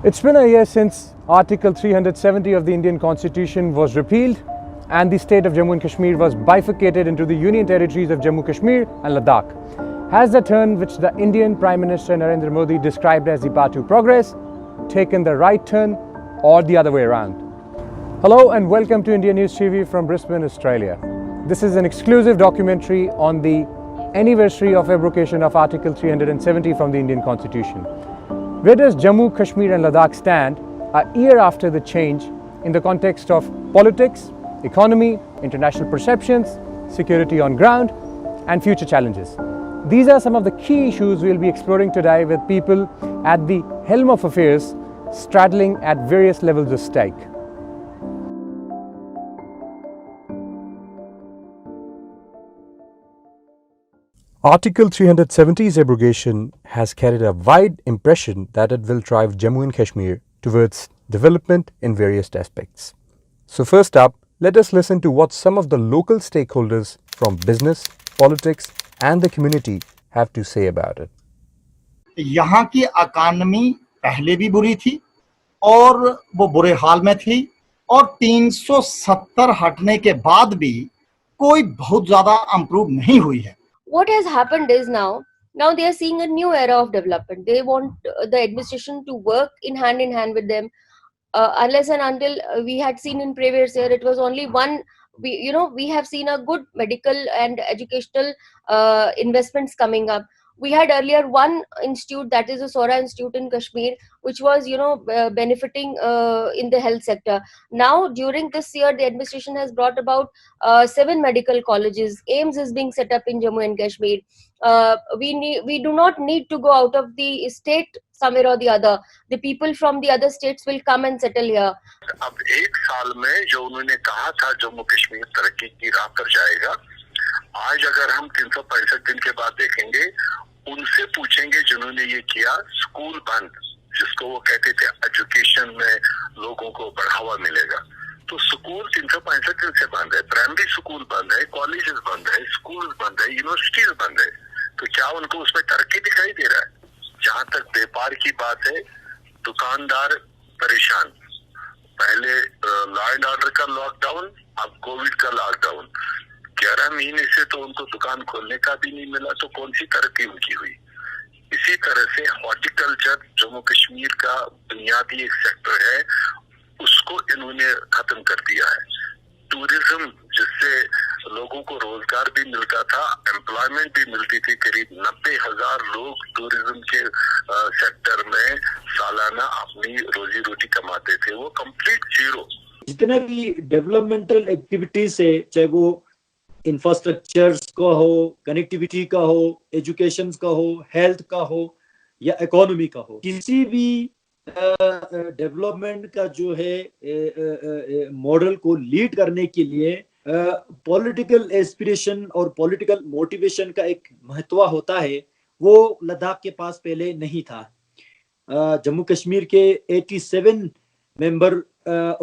It's been a year since Article 370 of the Indian Constitution was repealed and the state of Jammu and Kashmir was bifurcated into the Union territories of Jammu Kashmir and Ladakh. Has the turn which the Indian Prime Minister Narendra Modi described as the path to progress taken the right turn or the other way around? Hello and welcome to India News TV from Brisbane, Australia. This is an exclusive documentary on the anniversary of abrogación of Article 370 from the Indian Constitution. Where does Jammu, Kashmir and Ladakh stand a year after the change in the context of politics, economy, international perceptions, security on ground and future challenges? These are some of the key issues we'll be exploring today with people at the helm of affairs straddling at various levels of stake. Article 370's abrogation has carried a wide impression that it will drive Jammu and Kashmir towards development in various aspects. So first up, let us listen to what some of the local stakeholders from business, politics and the community have to say about it. यहाँ की economy पहले भी बुरी थी और वो बुरे हाल में थी और 370 हटने के बाद भी कोई बहुत ज्यादा इंप्रूव नहीं हुई है. What has happened is now they are seeing a new era of development. They want the administration to work in hand with them. Unless and until we had seen in previous year, it was only one. We have seen a good medical and educational investments coming up. We had earlier one institute, that is the Sora Institute in Kashmir, which was benefiting in the health sector. Now during this year the administration has brought about 7 medical colleges. AIIMS is being set up in Jammu and Kashmir. We do not need to go out of the state somewhere or the other. The people from the other states will come and settle here. अब एक साल में जो उन्होंने कहा था जम्मू कश्मीर तरक्की की राह पर जाएगा, आज अगर हम 365 दिन के बाद देखेंगे, उनसे पूछेंगे जिन्होंने ये किया, स्कूल बंद, जिसको वो कहते थे एजुकेशन में लोगों को बढ़ावा मिलेगा, तो स्कूल 365 दिन से बंद है, प्राइमरी स्कूल बंद है, कॉलेजेस बंद है, स्कूल बंद है, यूनिवर्सिटीज बंद है. तो क्या उनको उसमें तरक्की दिखाई दे रहा है? जहाँ तक व्यापार की बात है, दुकानदार परेशान. पहले लॉ एंड ऑर्डर का लॉकडाउन, अब कोविड का लॉकडाउन. 11 महीने से तो उनको दुकान खोलने का भी नहीं मिला, तो कौन सी तरक्की उनकी हुई? इसी तरह से हॉर्टिकल्चर जम्मू कश्मीर का बुनियादी एक सेक्टर है, उसको इन्होंने खत्म कर दिया है. टूरिज्म, जिससे लोगों को रोजगार भी मिलता था, एम्प्लॉयमेंट भी मिलती थी, करीब 90,000 लोग टूरिज्म के सेक्टर में सालाना अपनी रोजी रोटी कमाते थे, वो कंप्लीट जीरो. जितने भी डेवलपमेंटल एक्टिविटीज है, चाहे वो इंफ्रास्ट्रक्चर्स का हो, कनेक्टिविटी का हो, एजुकेशन का हो, हेल्थ का हो या इकोनॉमी का हो, किसी भी डेवलपमेंट का जो है मॉडल को लीड करने के लिए पॉलिटिकल एस्पिरेशन और पॉलिटिकल मोटिवेशन का एक महत्व होता है. वो लद्दाख के पास पहले नहीं था. जम्मू कश्मीर के 87 मेंबर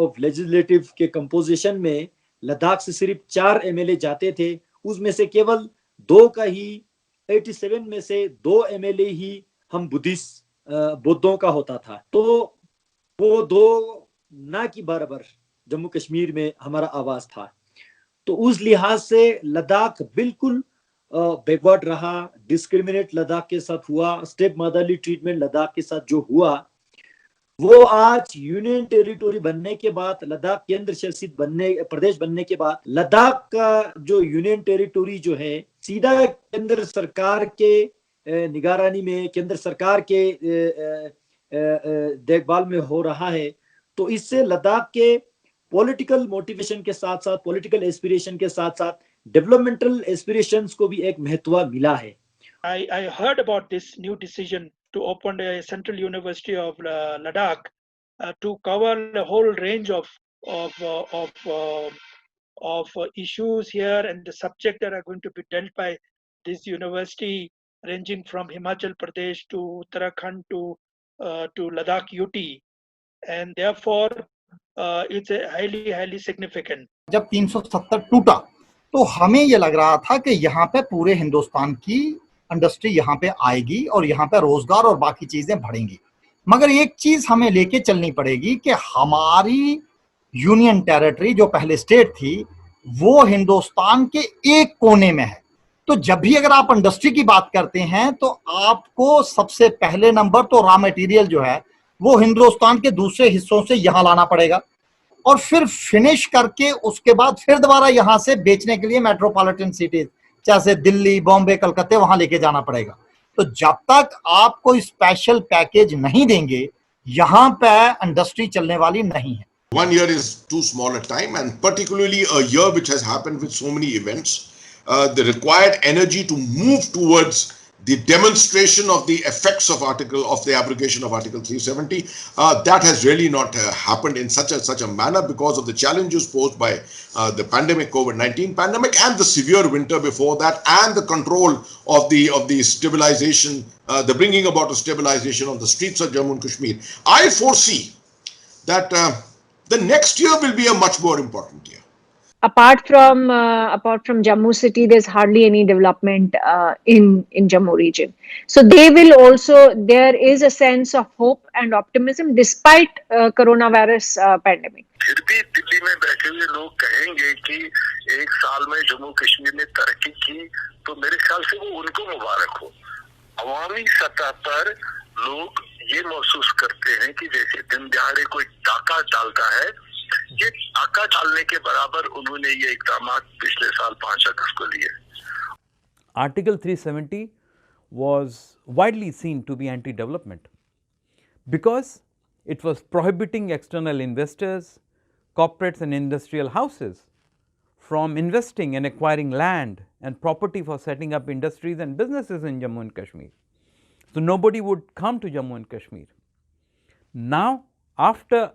ऑफ लेजिस्लेटिव के कंपोजिशन में लद्दाख से सिर्फ 4 एमएलए जाते थे. उसमें से केवल 2 का ही 87 में से 2 एमएलए ही हम बुद्धों का होता था. तो वो 2 ना की बराबर जम्मू कश्मीर में हमारा आवाज था. तो उस लिहाज से लद्दाख बिल्कुल बैकवर्ड रहा. डिस्क्रिमिनेट लद्दाख के साथ हुआ, स्टेप मदरली ट्रीटमेंट लद्दाख के साथ जो हुआ, वो आज यूनियन टेरिटोरी बनने के बाद, लद्दाख केंद्र शासित प्रदेश बनने के बाद, लद्दाख का जो यूनियन टेरिटोरी जो है सीधा केंद्र सरकार के निगरानी में, केंद्र सरकार के देखभाल में हो रहा है. तो इससे लद्दाख के पॉलिटिकल मोटिवेशन के साथ साथ, पॉलिटिकल एस्पिरेशन के साथ साथ डेवलपमेंटल एस्पिरेशंस को भी एक महत्व मिला है. I heard about this new decision to open a central university of Ladakh to cover a whole range of issues here, and the subject that are going to be dealt by this university, ranging from Himachal Pradesh to Uttarakhand to Ladakh UT, and therefore it's a highly significant. जब 370 टूटा तो हमें ये लग रहा था कि यहाँ पे पूरे हिंदुस्तान की इंडस्ट्री यहाँ पे आएगी और यहाँ पे रोजगार और बाकी चीजें बढ़ेंगी. मगर एक चीज हमें लेके चलनी पड़ेगी कि हमारी यूनियन टेरिटरी जो पहले स्टेट थी वो हिंदुस्तान के एक कोने में है। तो जब भी अगर आप इंडस्ट्री की बात करते हैं तो आपको सबसे पहले नंबर तो रॉ मटेरियल जो है वो हिंदुस्तान के दूसरे हिस्सों से यहां लाना पड़ेगा और फिर फिनिश करके उसके बाद फिर दोबारा यहां से बेचने के लिए मेट्रोपॉलिटन सिटीज जैसे दिल्ली, बॉम्बे, कलकत्ते वहां लेके जाना पड़ेगा। तो जब तक आप कोई स्पेशल पैकेज नहीं देंगे यहां पे इंडस्ट्री चलने वाली नहीं है। 1 year is too small a time, and particularly a year which has happened with so many events. The required energy to move towards the demonstration of the effects of the abrogation of Article 370, that has really not happened in such a manner because of the challenges posed by the pandemic, COVID-19 pandemic, and the severe winter before that, and the control of the stabilization, the bringing about of stabilization on the streets of Jammu and Kashmir. I foresee that the next year will be a much more important year. Apart from Jammu city, there's hardly any development in Jammu region. So there is a sense of hope and optimism despite coronavirus pandemic. फिर भी दिल्ली में बैठे हुए लोग कहेंगे कि एक साल में जम्मू कश्मीर ने तरक्की की, तो मेरे ख्याल से वो उनको मुबारक हो। अवामी सतह पर लोग ये महसूस करते हैं कि जैसे दिन दिहाड़े कोई डाका डालता है, ये डाका डालने के बराबर उन्होंने ये इकदाम पिछले साल 5 अगस्त को लिए। Article 370 was widely seen to be anti-development because it was prohibiting external investors, corporates and industrial houses from investing and acquiring land and property for setting up industries and businesses in Jammu and Kashmir. So, nobody would come to Jammu and Kashmir. Now, after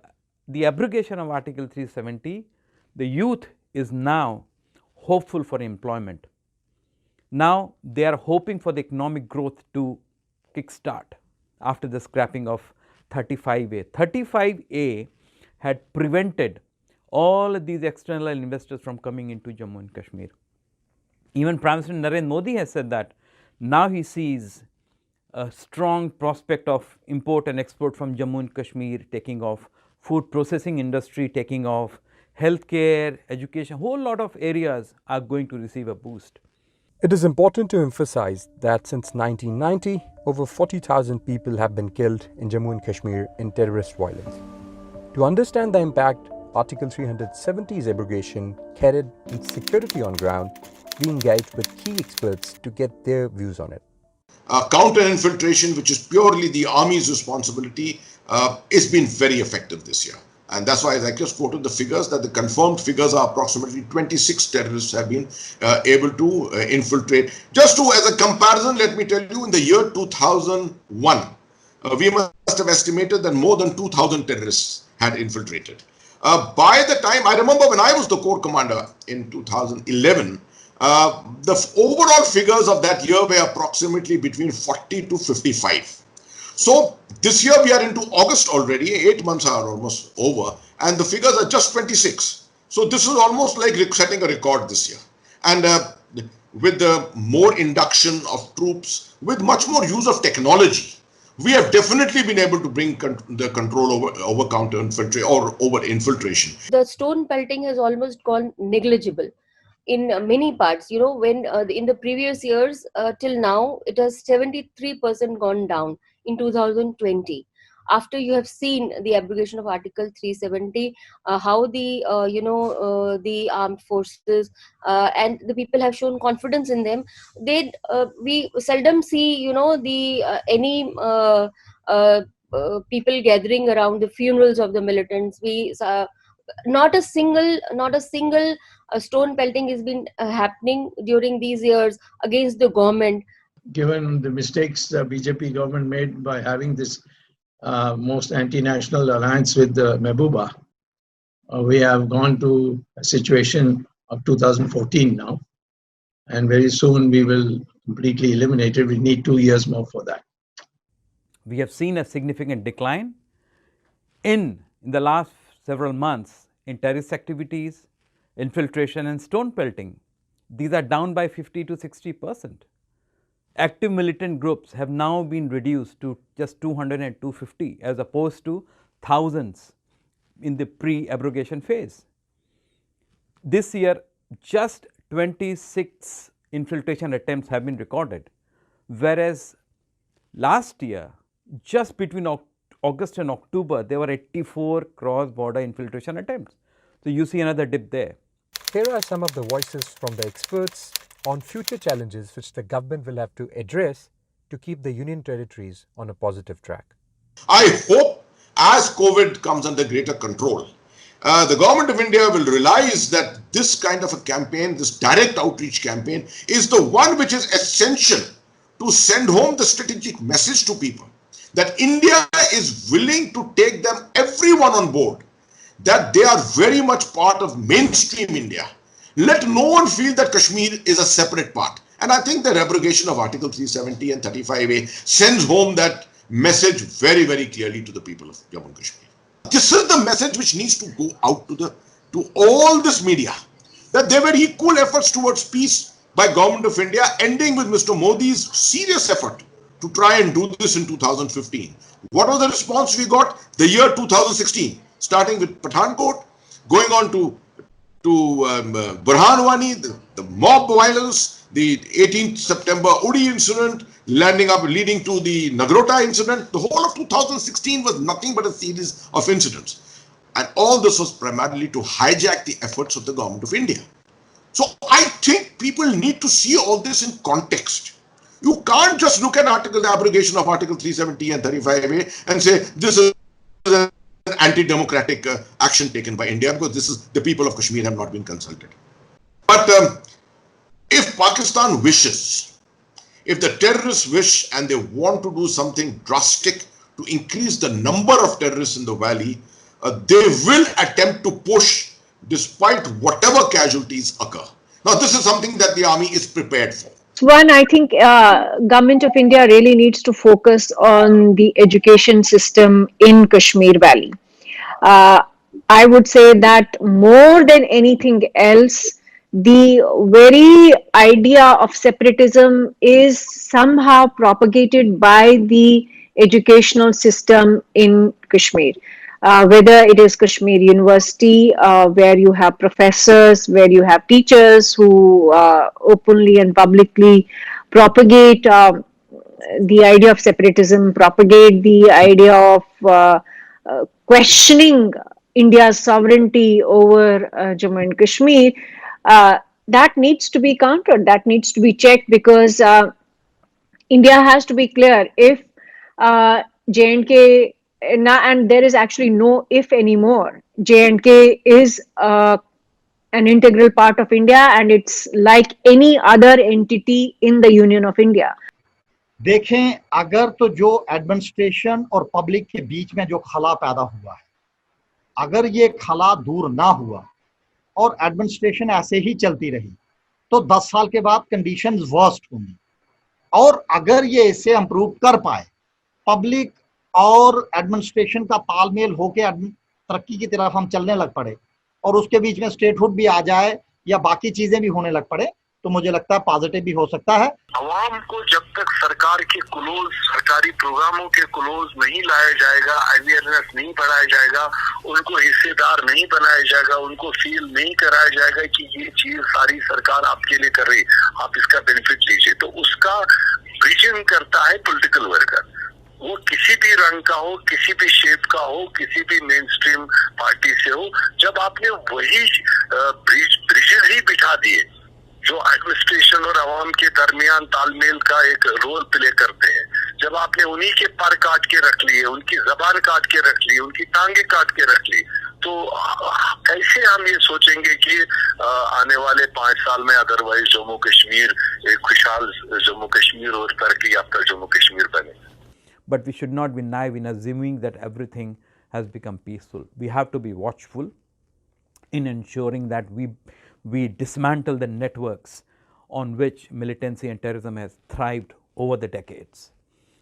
the abrogation of Article 370, the youth is now hopeful for employment. Now, they are hoping for the economic growth to kickstart after the scrapping of 35A. 35A had prevented all these external investors from coming into Jammu and Kashmir. Even Prime Minister Narendra Modi has said that now he sees a strong prospect of import and export from Jammu and Kashmir taking off, food processing industry taking off, healthcare, education, whole lot of areas are going to receive a boost. It is important to emphasize that since 1990, over 40,000 people have been killed in Jammu and Kashmir in terrorist violence. To understand the impact Article 370's abrogation carried in security on ground, we engaged with key experts to get their views on it. Counter-infiltration, which is purely the army's responsibility, has been very effective this year. And that's why, as I just quoted the figures, that the confirmed figures are approximately 26 terrorists have been able to infiltrate. Just as a comparison, let me tell you, in the year 2001, we must have estimated that more than 2,000 terrorists had infiltrated. By the time, I remember when I was the corps commander in 2011, the overall figures of that year were approximately between 40 to 55. So this year we are into August already, 8 months are almost over, and the figures are just 26. So this is almost like setting a record this year. And with the more induction of troops, with much more use of technology, we have definitely been able to bring the control over counter-infiltration or over infiltration. The stone pelting has almost gone negligible in many parts. You know, when in the previous years till now, it has 73% gone down in 2020. After you have seen the abrogation of Article 370, how the the armed forces and the people have shown confidence in them. We seldom see any people gathering around the funerals of the militants. Not a single stone pelting has been happening during these years against the government. Given the mistakes the BJP government made by having this most anti-national alliance with Mehbooba, we have gone to a situation of 2014 now, and very soon we will completely eliminate it. We need 2 years more for that. We have seen a significant decline in the last several months in terrorist activities, infiltration and stone pelting. These are down by 50 to 60%. active militant groups have now been reduced to just 200 and 250 as opposed to thousands in the pre-abrogation phase. This year, just 26 infiltration attempts have been recorded, whereas last year, just between August and October, there were 84 cross-border infiltration attempts. So, you see another dip there. Here are some of the voices from the experts on future challenges which the government will have to address to keep the Union territories on a positive track. I hope as COVID comes under greater control, the government of India will realize that this kind of a campaign, this direct outreach campaign, is the one which is essential to send home the strategic message to people that India is willing to take them, everyone on board, that they are very much part of mainstream India. Let no one feel that Kashmir is a separate part. And I think the abrogation of Article 370 and 35A sends home that message very, very clearly to the people of Jammu and Kashmir. This is the message which needs to go out to all this media, that there were equal efforts towards peace by Government of India, ending with Mr. Modi's serious effort to try and do this in 2015. What was the response we got? The year 2016, starting with Pathankot, going on to Burhanwani, the mob violence, the 18th September Uri incident, leading to the Nagrota incident. The whole of 2016 was nothing but a series of incidents. And all this was primarily to hijack the efforts of the Government of India. So I think people need to see all this in context. You can't just look at the abrogation of Article 370 and 35A and say this is an anti-democratic action taken by India, because this is the people of Kashmir have not been consulted. But if Pakistan wishes, if the terrorists wish and they want to do something drastic to increase the number of terrorists in the valley, they will attempt to push despite whatever casualties occur. Now, this is something that the army is prepared for. One, I think Government of India really needs to focus on the education system in Kashmir Valley. I would say that more than anything else, the very idea of separatism is somehow propagated by the educational system in Kashmir. Whether it is Kashmir University, where you have professors, where you have teachers who openly and publicly propagate the idea of separatism, propagate the idea of questioning India's sovereignty over Jammu and Kashmir, that needs to be countered, that needs to be checked, because India has to be clear. If J&K, and there is actually no if anymore, J&K is an integral part of India, and it's like any other entity in the Union of India. देखें, अगर तो जो administration और public के बीच में जो खला पैदा हुआ है, अगर ये खला दूर ना हुआ और एडमिनिस्ट्रेशन ऐसे ही चलती रही, तो 10 साल के बाद कंडीशंस वर्स्ट होंगी. और अगर ये इसे इंप्रूव कर पाए, पब्लिक और एडमिनिस्ट्रेशन का तालमेल होके तरक्की की तरफ हम चलने लग पड़े और उसके बीच में स्टेटहुड भी आ जाए या बाकी चीजें भी होने लग पड़े, तो मुझे लगता है पॉजिटिव भी हो सकता है. अवाम को जब तक सरकार के क्लोज, सरकारी प्रोग्रामों के क्लोज नहीं लाया जाएगा, अवेयरनेस नहीं बढ़ाया जाएगा, उनको हिस्सेदार नहीं बनाया जाएगा, उनको फील नहीं कराया जाएगा कि ये चीज सारी सरकार आपके लिए कर रही, आप इसका बेनिफिट लीजिए, तो उसका ब्रिजिंग करता है पॉलिटिकल वर्कर. वो किसी भी रंग का हो, किसी भी शेप का हो, किसी भी मेन स्ट्रीम पार्टी से हो. जब आपने वही ब्रिजेस ही बिठा दिए जो एडमिनिस्ट्रेशन और अवाम के दरमियान तालमेल का एक रोल प्ले करते हैं, जब आपने उन्हीं के पर काट के रख लिए, उनकी जबान काट के रख ली, उनकी टांगे काट के रख ली, तो कैसे हम ये सोचेंगे कि आने वाले 5 साल में अदरवाइज जम्मू कश्मीर एक खुशहाल जम्मू कश्मीर और तरक्की याफ्ता जम्मू कश्मीर बने. But we should not be naive in assuming that everything has become peaceful. We have to be watchful in ensuring that we dismantle the networks on which militancy and terrorism has thrived over the decades.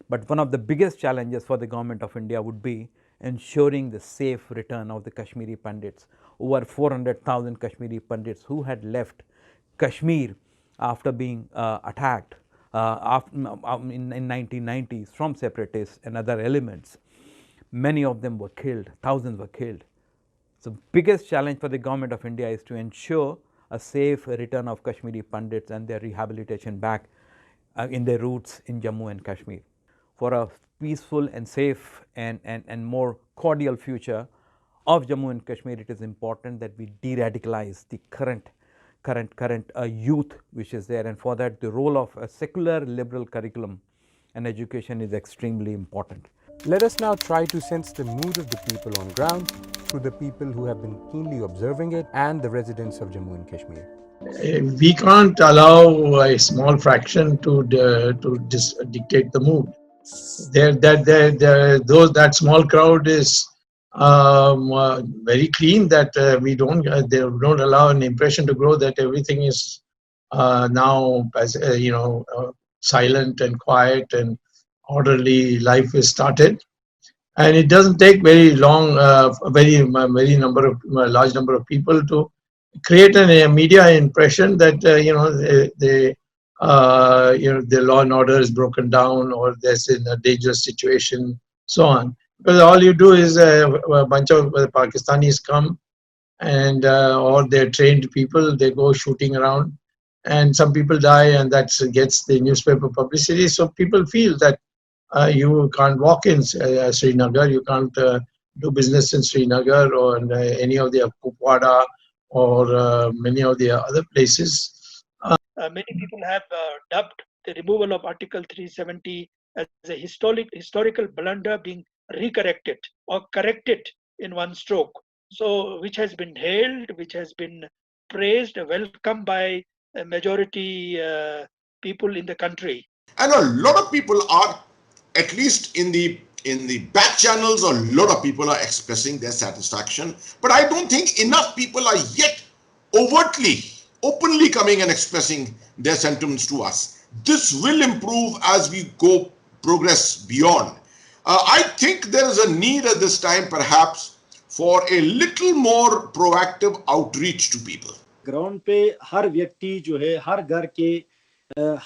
But one of the biggest challenges for the Government of India would be ensuring the safe return of the Kashmiri Pandits. Over 400,000 Kashmiri Pandits who had left Kashmir after being attacked in 1990s from separatists and other elements. Many of them were killed, thousands were killed. So biggest challenge for the government of India is to ensure a safe return of Kashmiri Pandits and their rehabilitation back in their roots in Jammu and Kashmir. For a peaceful and safe and more cordial future of Jammu and Kashmir, it is important that we de-radicalize the current youth which is there, and for that the role of a secular liberal curriculum and education is extremely important. Let us now try to sense the mood of the people on ground through the people who have been keenly observing it and the residents of Jammu and Kashmir. We can't allow a small fraction to dictate the mood. That small crowd is very clean. That they don't allow an impression to grow that everything is now silent and quiet and orderly life is started. And it doesn't take very long, large number of people to create a media impression that the law and order is broken down or there's in a dangerous situation, so on. Because all you do is a bunch of Pakistanis come and or they're trained people, they go shooting around, and some people die, and that gets the newspaper publicity. So people feel that you can't walk in Srinagar, you can't do business in Srinagar or in any of the Kupwara or many of the other places. Many people have dubbed the removal of Article 370 as a historical blunder being recorrected or corrected in one stroke. So, which has been hailed, which has been praised, welcomed by a majority people in the country. And a lot of people are, at least in the back channels, a lot of people are expressing their satisfaction. But I don't think enough people are yet openly coming and expressing their sentiments to us. This will improve as we progress beyond. I think there is a need at this time, perhaps, for a little more proactive outreach to people. Ground पे हर व्यक्ति जो है, हर घर के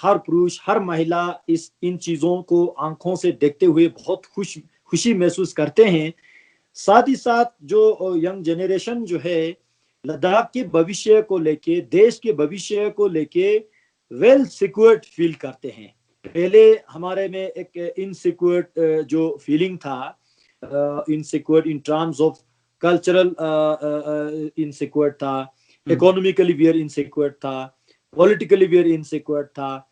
हर पुरुष, हर महिला इन चीजों को आंखों से देखते हुए बहुत खुशी महसूस करते हैं। साथ ही साथ जो यंग जनरेशन जो है, लद्दाख के भविष्य को लेके, देश के भविष्य को लेके वेल सिक्योर्ड फील करते हैं। पहले हमारे में एक इनसिक्योर्ड जो फीलिंग था, insecured in terms of cultural insecured था, इकोनॉमिकली वी आर इनसिक्योर्ड था, पॉलिटिकली वी आर इनसिक्योर्ड था,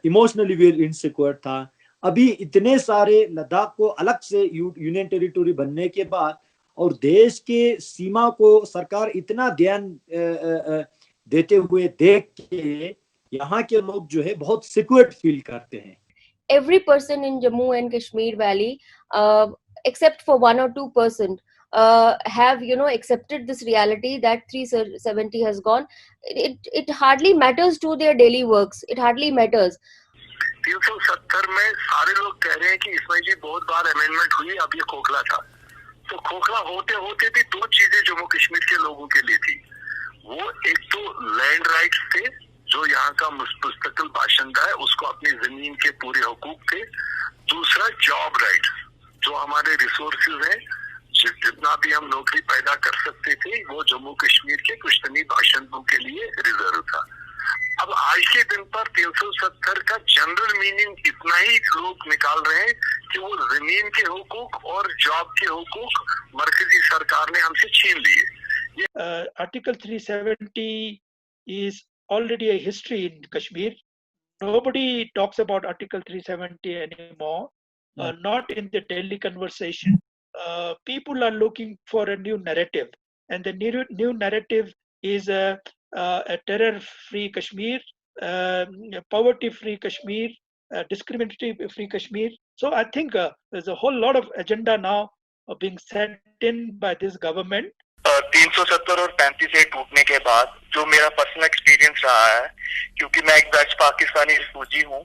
इमोशनली वी आर इनसिक्योर्ड था। अभी इतने सारे लद्दाख को अलग से यूनियन टेरिटरी बनने के बाद और देश के सीमा को सरकार इतना ध्यान देते हुए देख के यहाँ के लोग जो है बहुत सिक्योर्ड फील करते हैं। Every person in Jammu and Kashmir Valley, except for 1 or 2%, have accepted this reality that 370 has gone. It hardly matters to their daily works. It hardly matters. 370 में सारे लोग कह रहे हैं कि इसमें जी बहुत बार अमेंडमेंट हुई, अब ये खोखला था। तो खोखला होते होते भी दो चीजें जम्मू कश्मीर के लोगों के लिए थी। वो एक तो लैंड राइट्स थे, जो यहाँ का मुस्तकिल बाशिंदा है उसको अपनी जमीन के पूरे हुकूक थे। दूसरा जॉब राइट्स, जो हमारे रिसोर्सेज हैं, जितना भी हम नौकरी पैदा कर सकते थे वो जम्मू कश्मीर के पुश्तनी बाशिंदों के लिए रिजर्व था। अब आज के दिन पर 370 का जनरल मीनिंग इतना ही लोग निकाल रहे हैं कि वो जमीन के हुकूक और जॉब के हुकूक मरकजी सरकार ने हमसे छीन लिए। Article 370 is already a history in Kashmir. Nobody talks about Article 370 anymore, not in the daily conversation. People are looking for a new narrative, and the new narrative is a terror-free Kashmir, poverty-free Kashmir, discriminatory-free Kashmir. So I think there's a whole lot of agenda now being set in by this government. 370 और 35 से टूटने के बाद जो मेरा personal experience रहा है, क्योंकि मैं एक बैच पाकिस्तानी रिफ्यूजी हूँ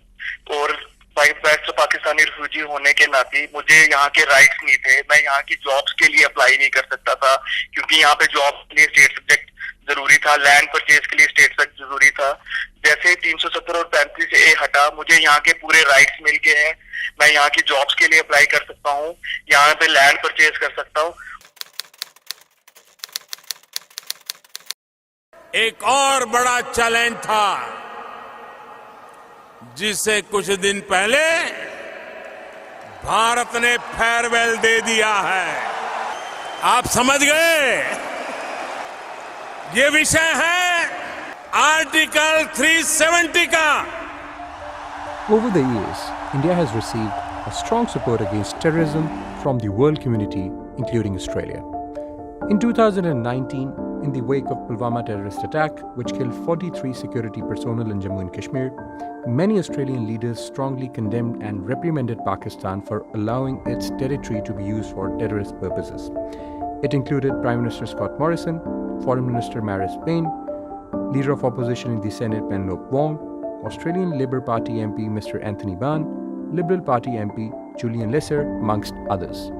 और बैच पाकिस्तानी रिफ्यूजी होने के नाते मुझे यहाँ के राइट्स नहीं थे। मैं यहाँ की जॉब्स के लिए अप्लाई नहीं कर सकता था क्योंकि यहाँ पे जॉब के लिए स्टेट सब्जेक्ट जरूरी था, लैंड परचेज के लिए स्टेट सख्त जरूरी था। जैसे ही 370 और 35A हटा, मुझे यहाँ के पूरे राइट्स मिल गए हैं। मैं यहाँ की जॉब्स के लिए अप्लाई कर सकता हूँ, यहाँ पे लैंड परचेज कर सकता हूँ। एक और बड़ा चैलेंज था जिसे कुछ दिन पहले भारत ने फेयरवेल दे दिया है। आप समझ गए? ये विषय है आर्टिकल 370 का। Over the years, India has received a strong support against terrorism from the world community, including Australia. In 2019, in the wake of Pulwama terrorist attack, which killed 43 security personnel in Jammu and Kashmir, many Australian leaders strongly condemned and reprimanded Pakistan for allowing its territory to be used for terrorist purposes. It included Prime Minister Scott Morrison, Foreign Minister Maris Payne, Leader of Opposition in the Senate Penelope Wong, Australian Labor Party MP Mr. Anthony Ban, Liberal Party MP Julian Lesser, amongst others.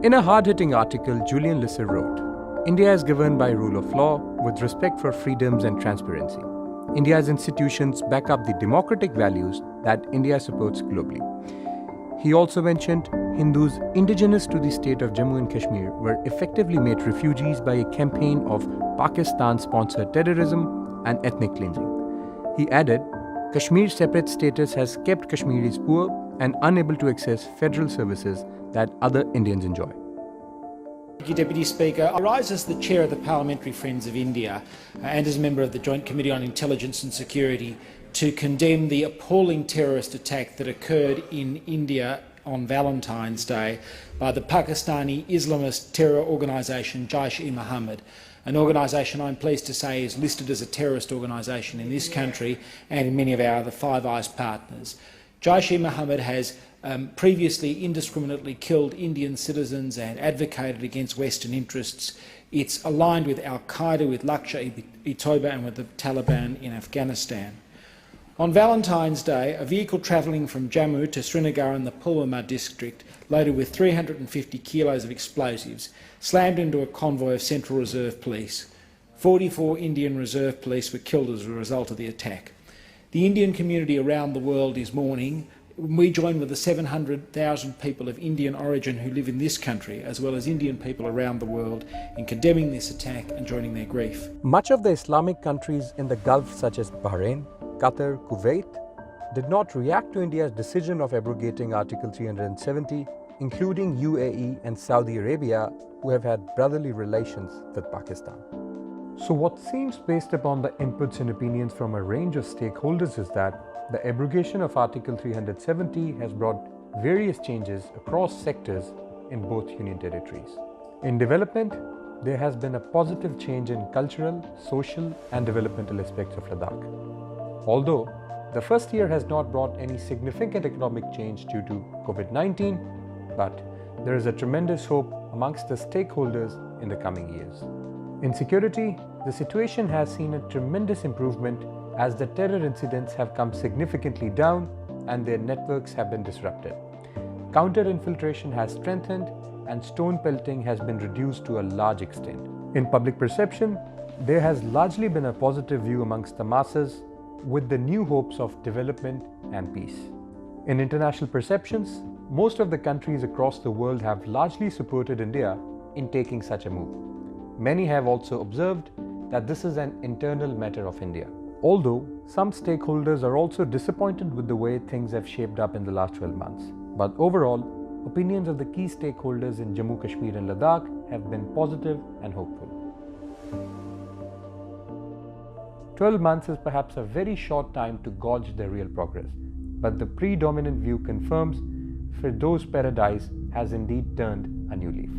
In a hard-hitting article, Julian Lesser wrote, India is governed by rule of law with respect for freedoms and transparency. India's institutions back up the democratic values that India supports globally. He also mentioned Hindus indigenous to the state of Jammu and Kashmir were effectively made refugees by a campaign of Pakistan-sponsored terrorism and ethnic cleansing. He added, Kashmir's separate status has kept Kashmiris poor and unable to access federal services that other Indians enjoy. Thank you, Deputy Speaker. I rise as the Chair of the Parliamentary Friends of India and as a member of the Joint Committee on Intelligence and Security to condemn the appalling terrorist attack that occurred in India on Valentine's Day by the Pakistani Islamist terror organisation Jaish-e-Mohammed, an organisation I'm pleased to say is listed as a terrorist organisation in this country and in many of our other Five Eyes partners. Jaish-e-Mohammed has previously indiscriminately killed Indian citizens and advocated against Western interests. It's aligned with Al-Qaeda, with Lashkar-e-Toiba and with the Taliban in Afghanistan. On Valentine's Day, a vehicle travelling from Jammu to Srinagar in the Pulwama district, loaded with 350 kilos of explosives, slammed into a convoy of Central Reserve Police. 44 Indian Reserve Police were killed as a result of the attack. The Indian community around the world is mourning. We join with the 700,000 people of Indian origin who live in this country, as well as Indian people around the world, in condemning this attack and joining their grief. Much of the Islamic countries in the Gulf, such as Bahrain, Qatar, Kuwait, did not react to India's decision of abrogating Article 370, including UAE and Saudi Arabia, who have had brotherly relations with Pakistan. So what seems, based upon the inputs and opinions from a range of stakeholders, is that the abrogation of Article 370 has brought various changes across sectors in both union territories. In development, there has been a positive change in cultural, social and developmental aspects of Ladakh. Although the first year has not brought any significant economic change due to COVID-19, but there is a tremendous hope amongst the stakeholders in the coming years. In security, the situation has seen a tremendous improvement as the terror incidents have come significantly down and their networks have been disrupted. Counter-infiltration has strengthened and stone pelting has been reduced to a large extent. In public perception, there has largely been a positive view amongst the masses with the new hopes of development and peace. In international perceptions, most of the countries across the world have largely supported India in taking such a move. Many have also observed that this is an internal matter of India. Although some stakeholders are also disappointed with the way things have shaped up in the last 12 months. But overall, opinions of the key stakeholders in Jammu, Kashmir and Ladakh have been positive and hopeful. 12 months is perhaps a very short time to gauge the real progress, but the predominant view confirms Firdaus Paradise has indeed turned a new leaf.